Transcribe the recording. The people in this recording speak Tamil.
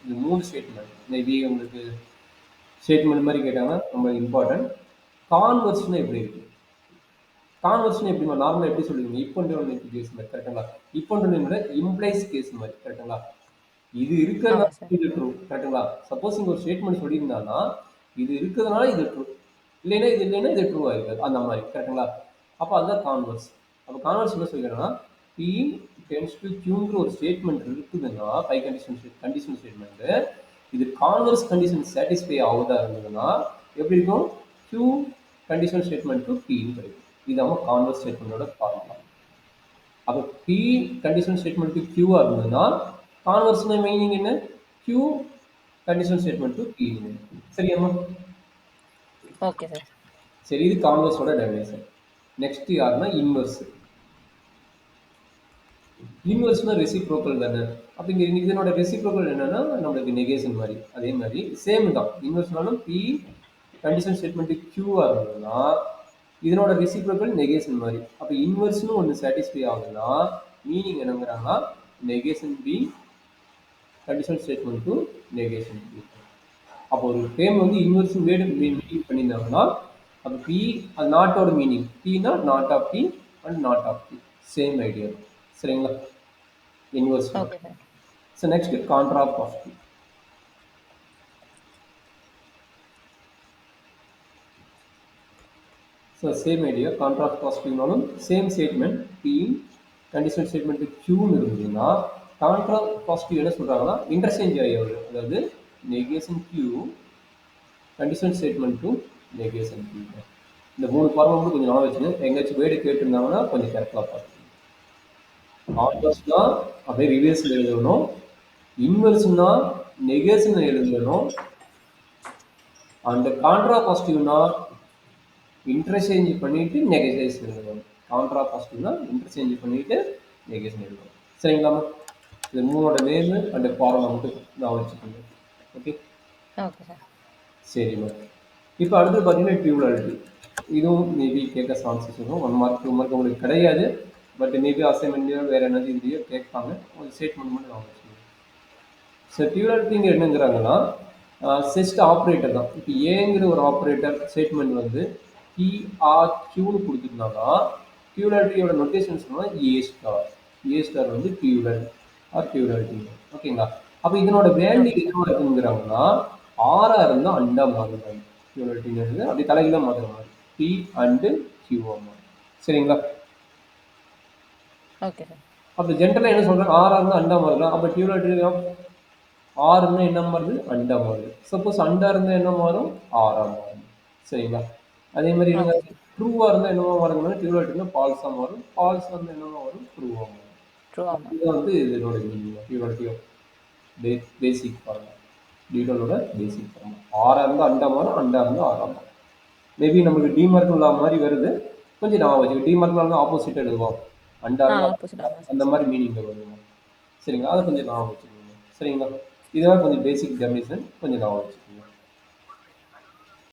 இது 3 ஸ்டேட்மெண்ட். மேபி உங்களுக்கு ஸ்டேட்மெண்ட் மாரி கேட்டாங்கன்னா ரொம்ப இம்பார்ட்டன்ட். கான்வெர்ஸ்னா எப்படி இருக்கு? கான்வெர்ஸ்னா எப்படிம்மா நார்மலா எப்படி சொல்லுவீங்க? இஃப் அண்ட் ஒன் கேஸ் மாரி கரெக்ட்டுங்களா? இஃப் அண்ட் ஒன் விட இம்ப்ளைஸ் கேஸ் மாரி கரெக்ட்டுங்களா? இது ஆமா இருக்கிறதுனால சார். இது ட்ரூ கரெக்ட்டுங்களா? சப்போஸ் இங்க ஒரு ஸ்டேட்மெண்ட் சொல்லியிருந்தான்னா, இது இருக்கிறதுனால இது ட்ரூ. இல்லைன்னா இது இல்லைன்னா இது ட்ரூ ஆயிருக்காது. அந்த மாரி கரெக்ட்டுங்களா? அப்ப அதுதான் கான்வெர்ஸ். அப்ப கான்வெர்ஸ் என்ன சொல்லிக்கிறேன்னா, P டெண்ட்ஸ் டூ Qங்கிற ஒரு ஸ்டேட்மெண்ட் இருக்குதுன்னா, பை கண்டிஷனல் ஸ்டேட்மெண்ட். இது கான்வெர்ஸ் கண்டிஷன் சாட்டிஸ்ஃபை ஆகுதா இருந்ததுன்னா, எப்படி இருக்கும்? Q கண்டிஷனல் ஸ்டேட்மெண்ட் டு Pன்னு கிடைக்கும். இதான் கான்வெர்ஸ் ஸ்டேட்மெண்டோட ஃபார்முலா. அப்ப P conditional statement to Q இருந்ததுன்னா, கான்வெர்ஸ்னா மீனிங் என்ன? Q conditional statement to P. சரியாம்மா? Okay sir. சரி, இது கான்வெர்ஸோட டெஃபினேஷன். நெக்ஸ்ட் யாருன்னா இன்வெர்ஸ். இன்வெர்ஸ்னா ரெசிப்ரோக்கல் தானே. அப்ப இங்க இதனோட ரெசிப்ரோக்கல் என்னன்னா நம்மளுக்கு நெகேஷன் மாதிரி. அதே மாதிரி சேம் தான். இன்வெர்ஸ்னாலும் P கண்டிஷன் ஸ்டேட்மெண்ட் Q இருந்ததுன்னா இதனோட ரெசிப்ரோக்கல் நெகேஷன் மாதிரி. அப்ப இன்வெர்ஸ்னு ஒன்று சாட்டிஸ்ஃபை ஆகுதுன்னா மீனிங் என்னங்கிறாங்கன்னா negation P conditional statement to negation P. அப்போ ஒரு டேம் வந்து இன்வெர்ஸ் வேர்டு மீனிங் பண்ணியிருந்தாங்கன்னா அப்போ பி அது நாட்டோட மீனிங். பினா not of P and not of P. Same idea. சரிங்களா? Inverse. Okay sir. So next contrapositive. So same idea. கான்ட்ரா பாசிட்டிவ்னாலும் same statement P conditional statement கியூன்னு இருந்ததுன்னா கான்ட்ரா பாசிட்டிவ் என்ன சொல்கிறாங்கன்னா இன்டர்சேஞ்ச் ஆகியவர். அதாவது negation Q conditional statement to negation Q. இந்த 3 ஃபார்முலா மட்டும் கொஞ்சம் நாள் வச்சுங்க. எங்கேயாச்சும் வேர்டு கேட்டிருந்தாங்கன்னா கொஞ்சம் கேர்ஃபுல்லாக பார்த்துக்கணும். கான்வெர்ஸ்னா அப்படியே ரிவர்ஸில் எழுதணும். இன்வெர்ஸ்னா நெகேஷன் எழுதணும். அந்த கான்ட்ரா பாசிட்டிவ்னா இன்டர்சேஞ்ச் பண்ணிட்டு நெகேஷன் எழுதணும். கான்ட்ரா பாசிட்டிவ்னா இன்டர்சேஞ்ச் பண்ணிட்டு நெகேஷன் எழுதணும். சரிங்களாமா? இது 3ஓட நேம் அண்ட் ஃபார்முலா மட்டும் நான் வச்சுக்கோங்க. ஓகே. Okay sir. சரிம்மா. இப்போ அடுத்து பார்த்தீங்கன்னா டியூவலாலிட்டி. இதுவும் மேபி கேட்க சான்சஸ் இருக்கும். 1 மார்க் 2 மார்க் உங்களுக்கு கிடையாது. பட் மேபி அசைன்மெண்ட்லையோ வேற என்னது இதுலையோ கேட்பாங்க. ஒரு ஸ்டேட்மெண்ட் மட்டும் நான் வச்சுக்கோங்க. ஸோ டியூவலாலிட்டிங்க என்னங்கிறாங்கன்னா செஸ்ட் ஆப்ரேட்டர் தான். இப்போ ஏங்கிற ஒரு ஆப்ரேட்டர் ஸ்டேட்மெண்ட் வந்து பிஆர்கியூன்னு கொடுத்துருந்தாங்கன்னா டியூவலாலிட்டியோட நொட்டேஷன் சொன்னால் ஏ ஸ்டார். ஏ ஸ்டார் வந்து டியூவல் ஆர் டியூவலாலிட்டி. ஓகேங்களா? அப்போ இதனோட வேல்யூ ஓகே சார். என்ன இருக்குங்கிறாங்கன்னா ஆரா இருந்தால் அண்டா மாறுறாங்க. டியூவலாலிட்டிங்கிறது அப்படி தலைகீழ மாறுற மாதிரி பி அண்டு கியூஆ மாறும். சரிங்களா? Okay sir. அப்போ ஜென்ரலாக என்ன சொல்கிறாங்க ஆரா இருந்தால் அண்டா மாறுறா. அப்போ டியூவலாலிட்டி ஆர் இருந்தால் என்ன மாறுது? அண்டா மாறுது. சப்போஸ் அண்டா இருந்தால் என்ன மாறும்? ஆரா மாறும். சரிங்களா? அதே மாதிரி இருங்க. Okay sir. ட்ரூவாக இருந்தால் என்னவா மாறுங்கன்னா டியூவலாலிட்டினா ஃபால்ஸாக மாறும். ஃபால்ஸ் வந்து என்னவா வரும்? ட்ரூவாக மாறும். ட்ரூ ஆமா. இதுதான் வந்து இதனோட மீனிங். டியூவலாலிட்டியோ பேசிக் ஃபார்முலா. டியூவலோட பேசிக் ஃபார்முலா. ஆரா இருந்தால் அண்டா மாறும். அண்டா இருந்தால் ஆரா மாறும். மேபி நமக்கு டிமார்க் உள்ள மாதிரி வருது. கொஞ்சம் நான் வச்சுக்கோ. டிமார்க்ல வந்து ஆப்போசிட் எழுதுவோம். அண்டா இருந்தால் ஆப்போசிட் ஆமா சார். அந்த மாதிரி மீனிங்ல வருவோம். சரிங்களா? அதை கொஞ்சம் நான் வச்சுக்கோங்க. சரிங்களா? இதெல்லாம் கொஞ்சம் பேசிக் டெஃபினிஷன் கொஞ்சம் நான் வச்சுக்கோங்க.